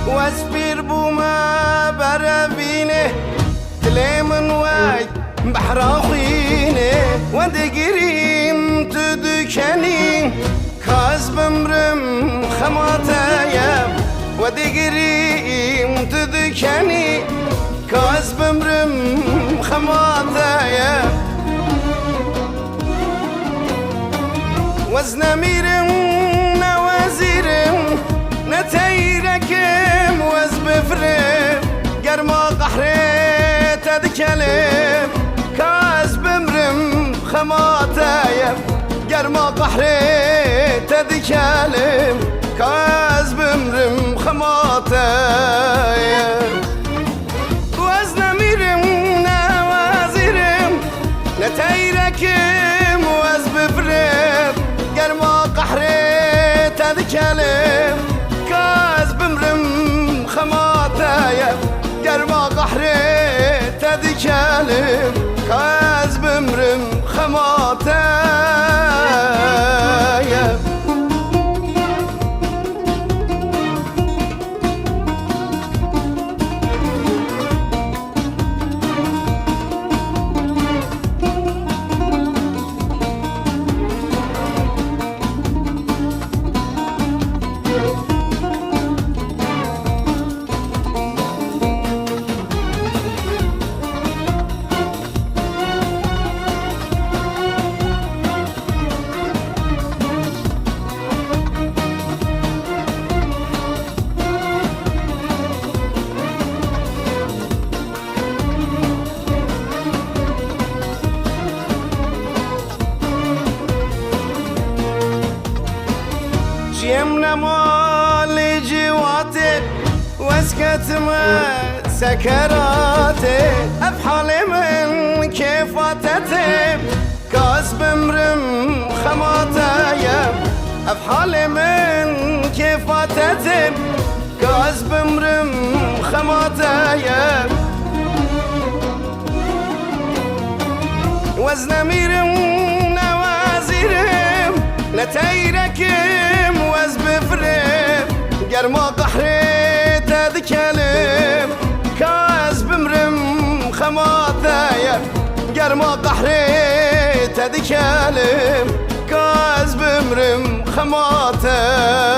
واصبر بوما برابينه دلي من واي بحر اخوينه ودقريم تدكني كاز بمرم خماتايا ودقريم تدكني كاز بمرم خماتايا وزنميرم نوازيرم نتيركم وزبفرم قرما قحري تدكلم كاز بمرم خماتايا قرما قحري تدكلم كاز بمرم خماتايا وزنميرم نوازيرم نتيركم وزبفرم قرما قحري تدكلم كاز بمرم خماتايا قرما قحري تدكلم كاز بمرم خماتايا جيمنا مال جواتي واسكتما سكراتي افحالي من كيفاتتي كاز بمرم خماتايا افحالي من كيفاتتي كاز بمرم خماتايا وزنميرم نوازيرم لتيركم وزبفرم قرما قحري تدكلم كاز بمرم خماتايا قرما قحري تدكلم كاز بمرم خماتايا